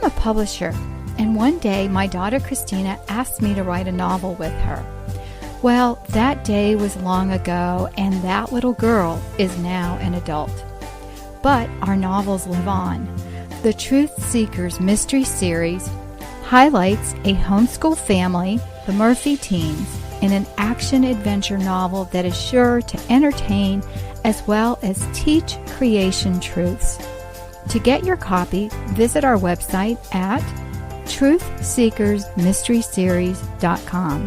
a publisher, and one day my daughter Christina asked me to write a novel with her. Well, that day was long ago, and that little girl is now an adult. But our novels live on. The Truth Seekers Mystery Series highlights a homeschool family, the Murphy teens, in an action-adventure novel that is sure to entertain as well as teach creation truths. To get your copy, visit our website at truthseekersmysteryseries.com.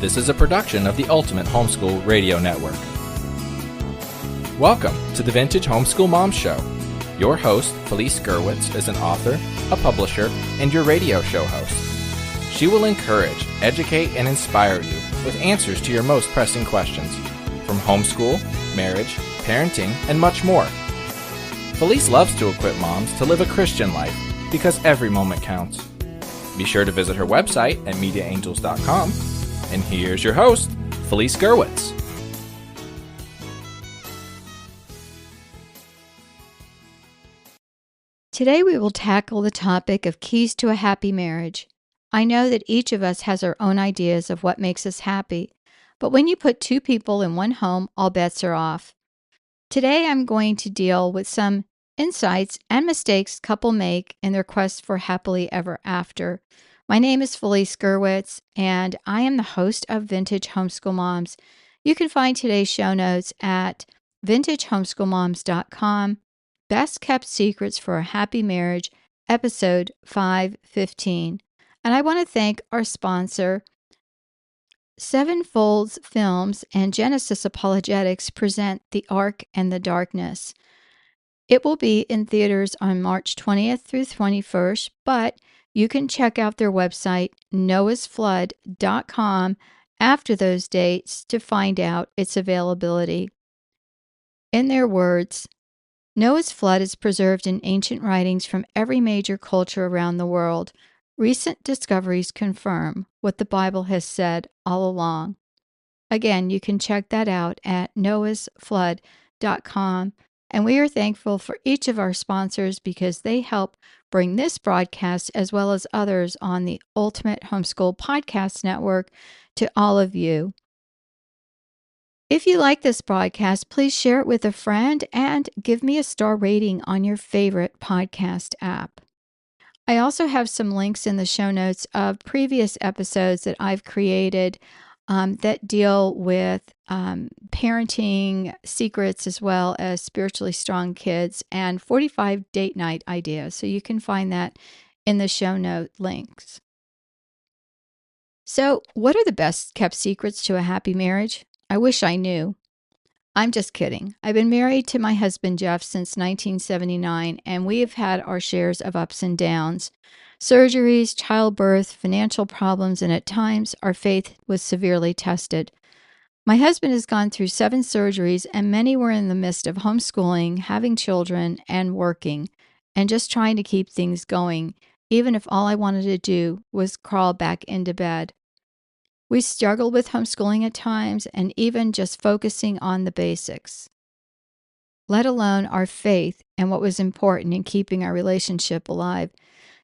This is a production of the Ultimate Homeschool Radio Network. Welcome to the Vintage Homeschool Moms Show. Your host, Felice Gerwitz, is an author, a publisher, and your radio show host. She will encourage, educate, and inspire you with answers to your most pressing questions from homeschool, marriage, parenting, and much more. Felice loves to equip moms to live a Christian life because every moment counts. Be sure to visit her website at mediaangels.com. And here's your host, Felice Gerwitz. Today we will tackle the topic of keys to a happy marriage. I know that each of us has our own ideas of what makes us happy, but when you put two people in one home, all bets are off. Today I'm going to deal with some insights and mistakes couples make in their quest for happily ever after. My name is Felice Gerwitz, and I am the host of Vintage Homeschool Moms. You can find today's show notes at vintagehomeschoolmoms.com. Best Kept Secrets for a Happy Marriage, episode 515. And I want to thank our sponsor, Sevenfold Films and Genesis Apologetics present The Ark and the Darkness. It will be in theaters on March 20th through 21st, but you can check out their website, noahsflood.com, after those dates to find out its availability. In their words, Noah's flood is preserved in ancient writings from every major culture around the world. Recent discoveries confirm what the Bible has said all along. Again, you can check that out at noahsflood.com. And we are thankful for each of our sponsors because they help bring this broadcast as well as others on the Ultimate Homeschool Podcast Network to all of you. If you like this broadcast, please share it with a friend and give me a star rating on your favorite podcast app. I also have some links in the show notes of previous episodes that I've created that deal with parenting secrets as well as spiritually strong kids and 45 date night ideas. So you can find that in the show note links. So, what are the best kept secrets to a happy marriage? I wish I knew. I'm just kidding. I've been married to my husband, Jeff, since 1979, and we have had our shares of ups and downs. Surgeries, childbirth, financial problems, and at times our faith was severely tested. My husband has gone through 7 surgeries, and many were in the midst of homeschooling, having children, and working, and just trying to keep things going, even if all I wanted to do was crawl back into bed. We struggled with homeschooling at times and even just focusing on the basics, let alone our faith and what was important in keeping our relationship alive.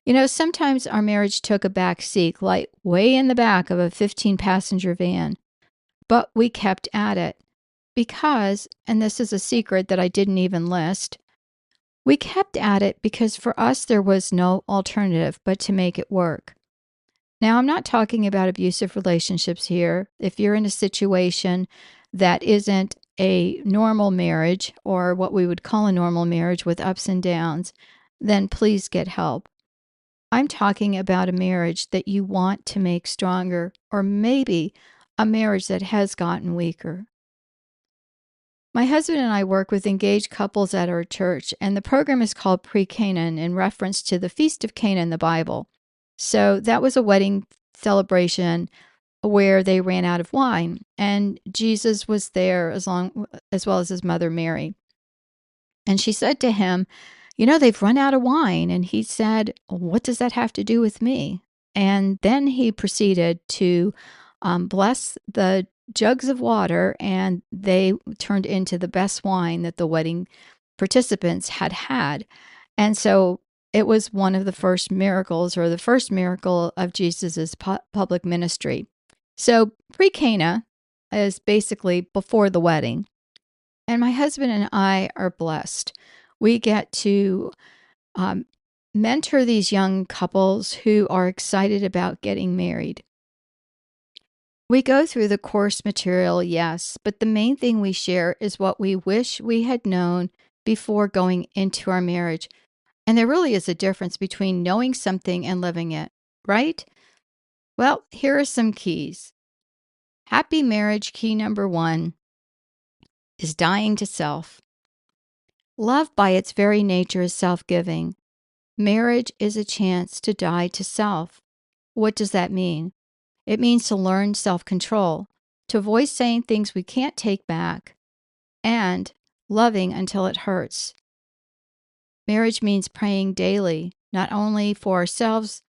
You know, sometimes our marriage took a back seat, like way in the back of a 15-passenger van, but we kept at it because, and this is a secret that I didn't even list, we kept at it because for us there was no alternative but to make it work. Now, I'm not talking about abusive relationships here. If you're in a situation that isn't a normal marriage or what we would call a normal marriage with ups and downs, then please get help. I'm talking about a marriage that you want to make stronger, or maybe a marriage that has gotten weaker. My husband and I work with engaged couples at our church, and the program is called Pre-Canaan in reference to the Feast of Cana in the Bible. So that was a wedding celebration where they ran out of wine, and Jesus was there as well as his mother Mary. And she said to him, they've run out of wine. And he said, what does that have to do with me? And then he proceeded to bless the jugs of water, and they turned into the best wine that the wedding participants had had. And so it was one of the first miracles, or the first miracle of Jesus's public ministry. So pre-Cana is basically before the wedding. And my husband and I are blessed. We get to mentor these young couples who are excited about getting married. We go through the course material, yes, but the main thing we share is what we wish we had known before going into our marriage. And there really is a difference between knowing something and living it, right? Well, here are some keys. Happy marriage key number 1 is dying to self. Love by its very nature is self-giving. Marriage is a chance to die to self. What does that mean? It means to learn self-control, to avoid saying things we can't take back, and loving until it hurts. Marriage means praying daily, not only for ourselves,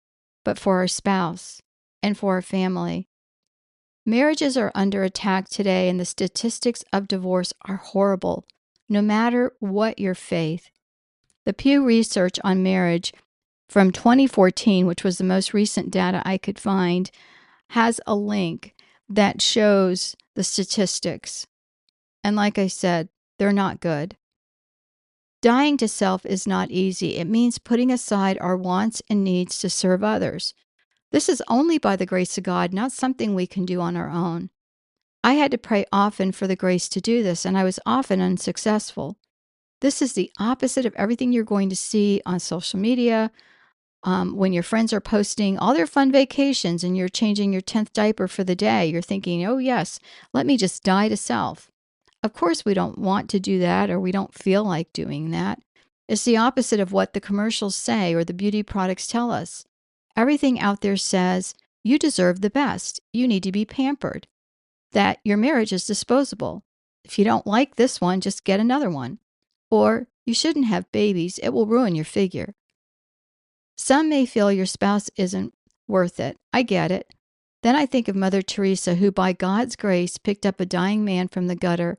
but for our spouse and for our family. Marriages are under attack today, and the statistics of divorce are horrible, no matter what your faith. The Pew Research on Marriage from 2014, which was the most recent data I could find, has a link that shows the statistics. And like I said, they're not good. Dying to self is not easy. It means putting aside our wants and needs to serve others. This is only by the grace of God, not something we can do on our own. I had to pray often for the grace to do this, and I was often unsuccessful. This is the opposite of everything you're going to see on social media, when your friends are posting all their fun vacations and you're changing your 10th diaper for the day. You're thinking, oh yes, let me just die to self. Of course, we don't want to do that, or we don't feel like doing that. It's the opposite of what the commercials say or the beauty products tell us. Everything out there says, you deserve the best. You need to be pampered. That your marriage is disposable. If you don't like this one, just get another one. Or you shouldn't have babies. It will ruin your figure. Some may feel your spouse isn't worth it. I get it. Then I think of Mother Teresa, who by God's grace picked up a dying man from the gutter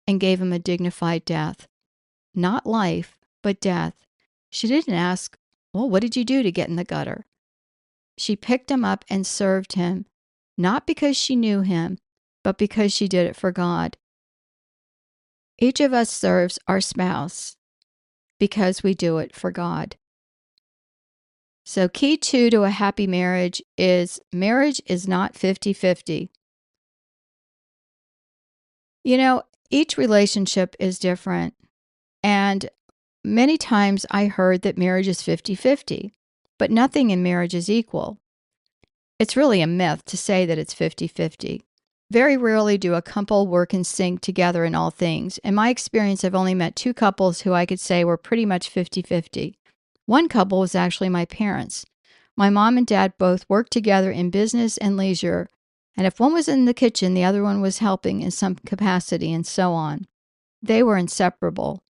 and gave him a dignified death. Not life, but death. She didn't ask, well, what did you do to get in the gutter? She picked him up and served him, not because she knew him, but because she did it for God. Each of us serves our spouse because we do it for God. So key 2 to a happy marriage is not 50-50. Each relationship is different. And many times I heard that marriage is 50-50, but nothing in marriage is equal. It's really a myth to say that it's 50-50. Very rarely do a couple work in sync together in all things. In my experience, I've only met 2 couples who I could say were pretty much 50-50. One couple was actually my parents. My mom and dad both worked together in business and leisure, and if one was in the kitchen, the other one was helping in some capacity, and so on. They were inseparable.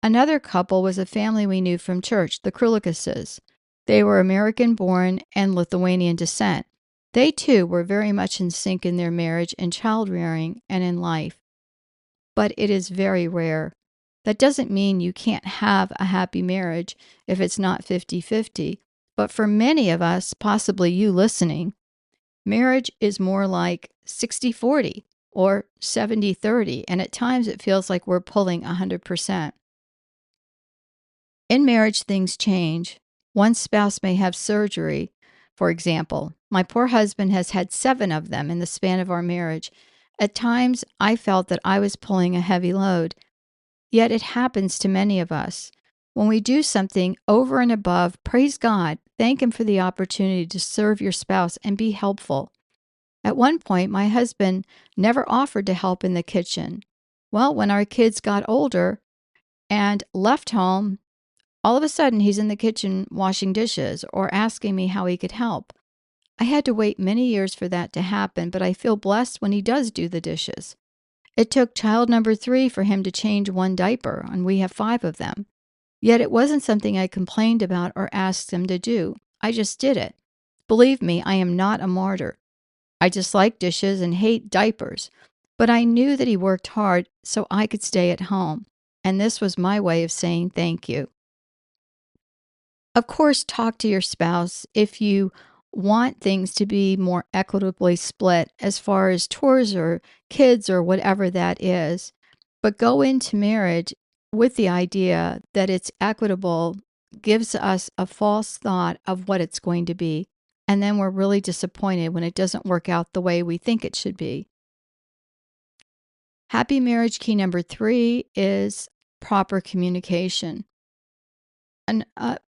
Another couple was a family we knew from church, the Krulikases. They were American-born and Lithuanian descent. They too were very much in sync in their marriage and child-rearing and in life. But it is very rare. That doesn't mean you can't have a happy marriage if it's not 50-50. But for many of us, possibly you listening, marriage is more like 60-40 or 70-30, and at times it feels like we're pulling 100%. In marriage, things change. One spouse may have surgery, for example. My poor husband has had 7 of them in the span of our marriage. At times, I felt that I was pulling a heavy load. Yet it happens to many of us. When we do something over and above, praise God, thank Him for the opportunity to serve your spouse and be helpful. At one point, my husband never offered to help in the kitchen. Well, when our kids got older and left home, all of a sudden he's in the kitchen washing dishes or asking me how he could help. I had to wait many years for that to happen, but I feel blessed when he does do the dishes. It took child number 3 for him to change 1 diaper, and we have 5 of them. Yet it wasn't something I complained about or asked him to do. I just did it. Believe me, I am not a martyr. I dislike dishes and hate diapers. But I knew that he worked hard so I could stay at home. And this was my way of saying thank you. Of course, talk to your spouse if you want things to be more equitably split as far as chores or kids or whatever that is. But go into marriage with the idea that it's equitable gives us a false thought of what it's going to be. And then we're really disappointed when it doesn't work out the way we think it should be. Happy marriage key number 3 is proper communication.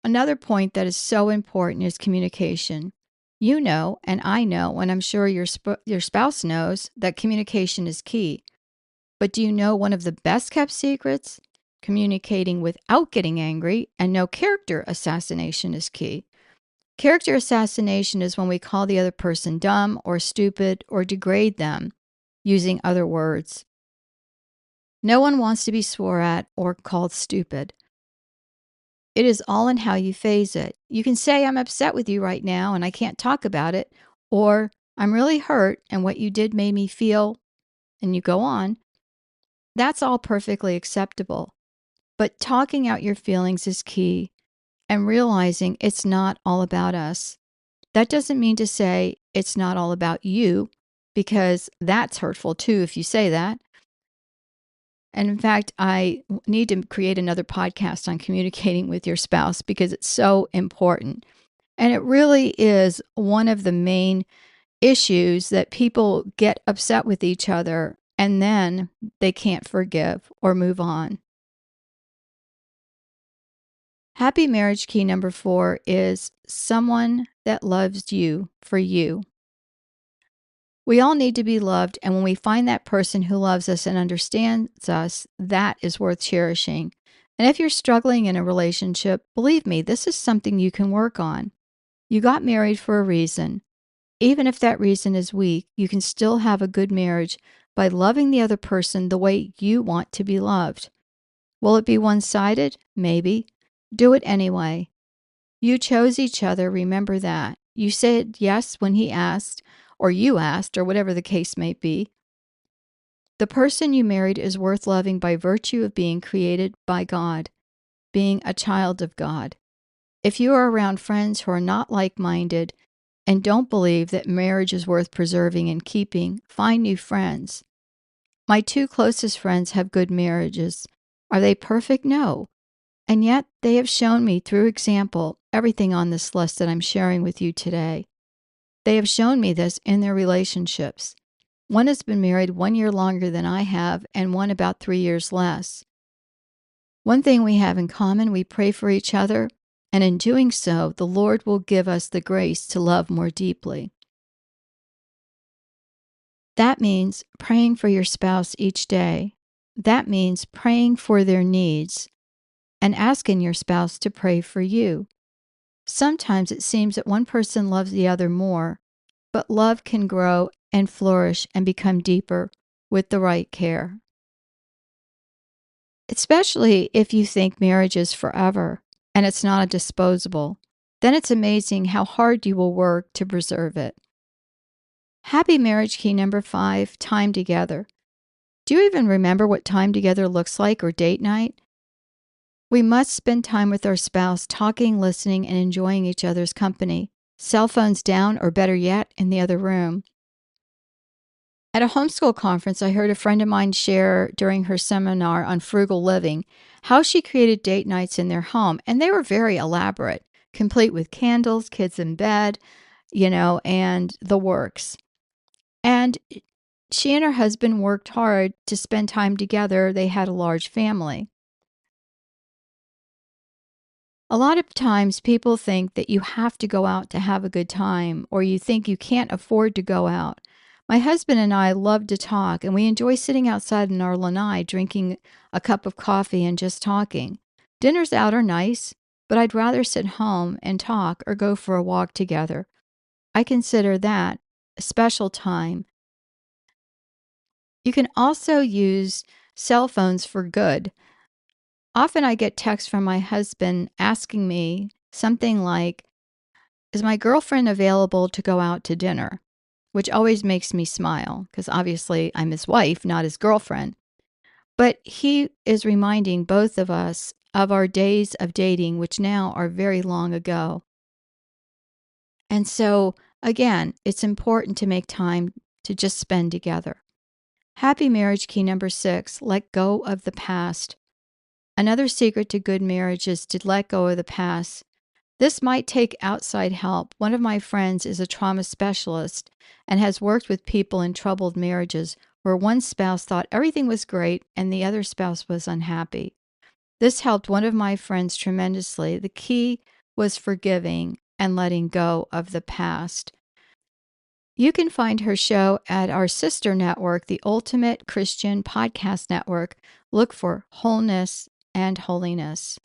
Another point that is so important is communication. You know, and I know, and I'm sure your spouse knows that communication is key. But do you know one of the best kept secrets? Communicating without getting angry and no character assassination is key. Character assassination is when we call the other person dumb or stupid or degrade them using other words. No one wants to be swore at or called stupid. It is all in how you phrase it. You can say, I'm upset with you right now and I can't talk about it, or I'm really hurt and what you did made me feel, and you go on. That's all perfectly acceptable. But talking out your feelings is key and realizing it's not all about us. That doesn't mean to say it's not all about you, because that's hurtful too if you say that. And in fact, I need to create another podcast on communicating with your spouse because it's so important. And it really is one of the main issues that people get upset with each other and then they can't forgive or move on. Happy marriage key number 4 is someone that loves you for you. We all need to be loved, and when we find that person who loves us and understands us, that is worth cherishing. And if you're struggling in a relationship, believe me, this is something you can work on. You got married for a reason. Even if that reason is weak, you can still have a good marriage by loving the other person the way you want to be loved. Will it be one-sided? Maybe. Do it anyway. You chose each other, remember that. You said yes when he asked, or you asked, or whatever the case may be. The person you married is worth loving by virtue of being created by God, being a child of God. If you are around friends who are not like-minded and don't believe that marriage is worth preserving and keeping, find new friends. My 2 closest friends have good marriages. Are they perfect? No. And yet they have shown me through example everything on this list that I'm sharing with you today. They have shown me this in their relationships. One has been married 1 year longer than I have, and one about 3 years less. One thing we have in common, we pray for each other, and in doing so, the Lord will give us the grace to love more deeply. That means praying for your spouse each day. That means praying for their needs and asking your spouse to pray for you. Sometimes it seems that one person loves the other more, but love can grow and flourish and become deeper with the right care. Especially if you think marriage is forever and it's not a disposable, then it's amazing how hard you will work to preserve it. Happy marriage key number 5, time together. Do you even remember what time together looks like or date night? We must spend time with our spouse, talking, listening, and enjoying each other's company. Cell phones down, or better yet, in the other room. At a homeschool conference, I heard a friend of mine share during her seminar on frugal living how she created date nights in their home, and they were very elaborate, complete with candles, kids in bed, and the works. And she and her husband worked hard to spend time together. They had a large family. A lot of times people think that you have to go out to have a good time, or you think you can't afford to go out. My husband and I love to talk, and we enjoy sitting outside in our lanai drinking a cup of coffee and just talking. Dinners out are nice, but I'd rather sit home and talk or go for a walk together. I consider that a special time. You can also use cell phones for good. Often I get texts from my husband asking me something like, "Is my girlfriend available to go out to dinner?" Which always makes me smile because obviously I'm his wife, not his girlfriend. But he is reminding both of us of our days of dating, which now are very long ago. And so, again, it's important to make time to just spend together. Happy marriage key number 6, let go of the past. Another secret to good marriage is to let go of the past. This might take outside help. One of my friends is a trauma specialist and has worked with people in troubled marriages where one spouse thought everything was great and the other spouse was unhappy. This helped one of my friends tremendously. The key was forgiving and letting go of the past. You can find her show at our sister network, the Ultimate Christian Podcast Network. Look for Wholeness and Holiness.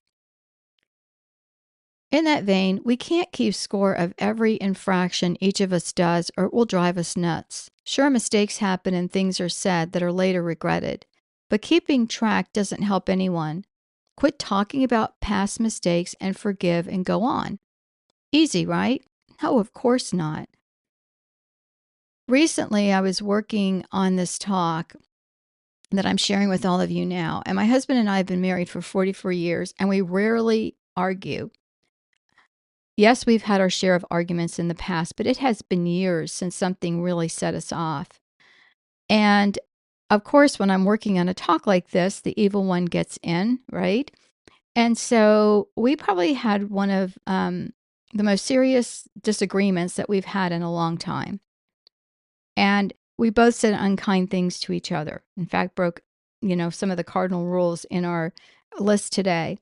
In that vein, we can't keep score of every infraction each of us does, or it will drive us nuts. Sure, mistakes happen and things are said that are later regretted, but keeping track doesn't help anyone. Quit talking about past mistakes and forgive and go on. Easy, right? No, of course not. Recently, I was working on this talk that I'm sharing with all of you now, and my husband and I have been married for 44 years, and we rarely argue. Yes, we've had our share of arguments in the past, but it has been years since something really set us off. And of course, when I'm working on a talk like this, the evil one gets in, right? And so we probably had one of the most serious disagreements that we've had in a long time. And we both said unkind things to each other. In fact, broke, some of the cardinal rules in our list today.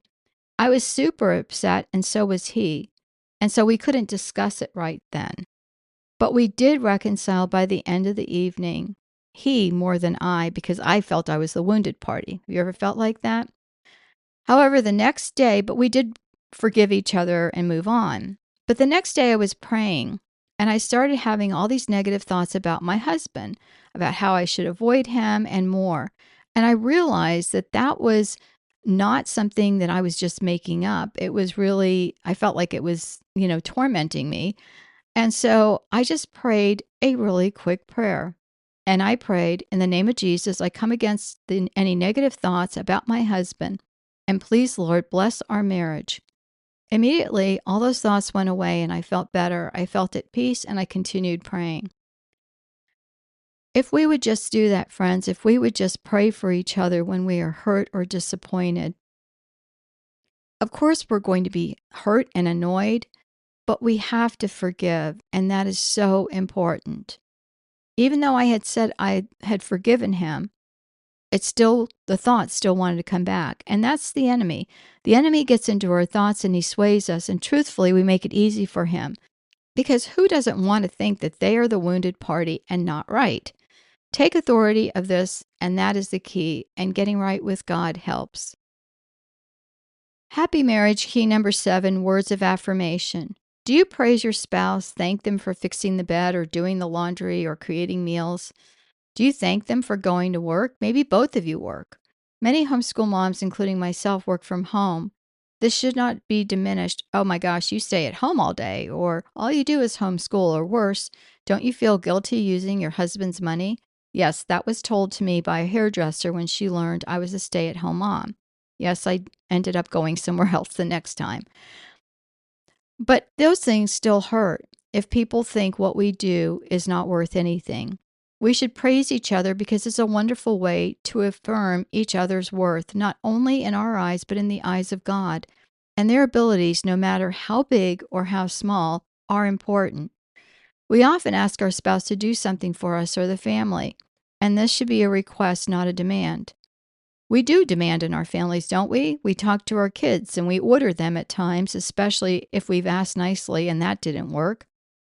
I was super upset, and so was he. And so we couldn't discuss it right then. But we did reconcile by the end of the evening. He more than I, because I felt I was the wounded party. Have you ever felt like that? However, the next day, but we did forgive each other and move on. But the next day I was praying, and I started having all these negative thoughts about my husband, about how I should avoid him and more. And I realized that that was not something that I was just making up. It was really, I felt like it was, tormenting me. And so I just prayed a really quick prayer. And I prayed, in the name of Jesus, I come against any negative thoughts about my husband. And please, Lord, bless our marriage. Immediately, all those thoughts went away and I felt better. I felt at peace and I continued praying. If we would just do that, friends, if we would just pray for each other when we are hurt or disappointed, of course, we're going to be hurt and annoyed, but we have to forgive, and that is so important. Even though I had said I had forgiven him, the thoughts still wanted to come back. And that's the enemy. The enemy gets into our thoughts and he sways us. And truthfully, we make it easy for him. Because who doesn't want to think that they are the wounded party and not right? Take authority of this, and that is the key. And getting right with God helps. Happy marriage key number 7, words of affirmation. Do you praise your spouse, thank them for fixing the bed or doing the laundry or creating meals? Do you thank them for going to work? Maybe both of you work. Many homeschool moms, including myself, work from home. This should not be diminished. Oh my gosh, you stay at home all day, or all you do is homeschool, or worse, don't you feel guilty using your husband's money? Yes, that was told to me by a hairdresser when she learned I was a stay-at-home mom. Yes, I ended up going somewhere else the next time. But those things still hurt if people think what we do is not worth anything. We should praise each other because it's a wonderful way to affirm each other's worth, not only in our eyes, but in the eyes of God. And their abilities, no matter how big or how small, are important. We often ask our spouse to do something for us or the family, and this should be a request, not a demand. We do demand in our families, don't we? We talk to our kids and we order them at times, especially if we've asked nicely and that didn't work,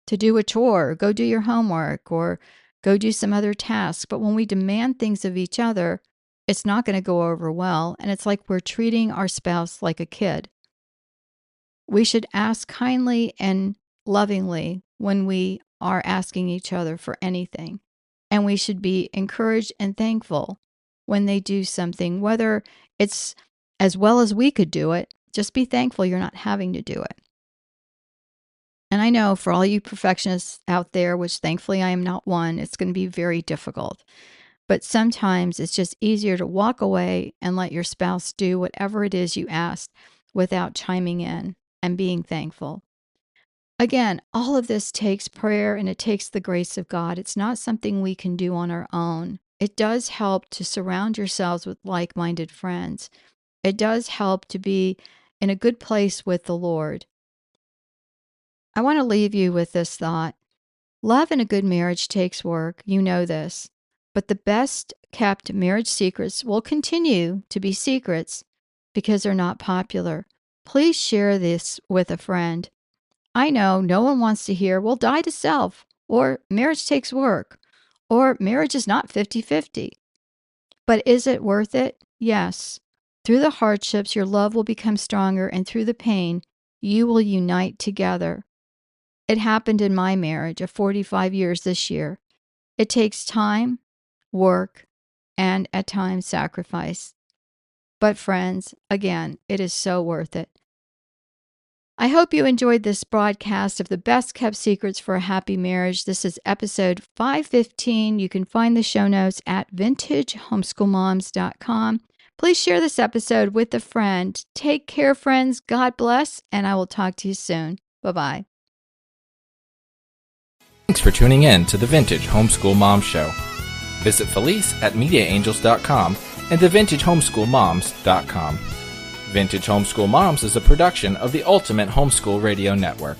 to do a chore, or go do your homework, or go do some other task. But when we demand things of each other, it's not going to go over well, and it's like we're treating our spouse like a kid. We should ask kindly and lovingly when we are asking each other for anything, and we should be encouraged and thankful when they do something, whether it's as well as we could do it. Just be thankful you're not having to do it. And I know for all you perfectionists out there, which thankfully I am not one, it's going to be very difficult. But sometimes it's just easier to walk away and let your spouse do whatever it is you asked without chiming in and being thankful. Again, all of this takes prayer and it takes the grace of God. It's not something we can do on our own. It does help to surround yourselves with like-minded friends. It does help to be in a good place with the Lord. I want to leave you with this thought. Love in a good marriage takes work. You know this. But the best kept marriage secrets will continue to be secrets because they're not popular. Please share this with a friend. I know no one wants to hear, well, die to self, or marriage takes work, or marriage is not 50-50. But is it worth it? Yes. Through the hardships, your love will become stronger, and through the pain, you will unite together. It happened in my marriage of 45 years this year. It takes time, work, and at times sacrifice. But friends, again, it is so worth it. I hope you enjoyed this broadcast of the best kept secrets for a happy marriage. This is episode 515. You can find the show notes at vintagehomeschoolmoms.com. Please share this episode with a friend. Take care, friends. God bless, and I will talk to you soon. Bye-bye. Thanks for tuning in to the Vintage Homeschool Moms Show. Visit Felice at MediaAngels.com and thevintagehomeschoolmoms.com. Vintage Homeschool Moms is a production of the Ultimate Homeschool Radio Network.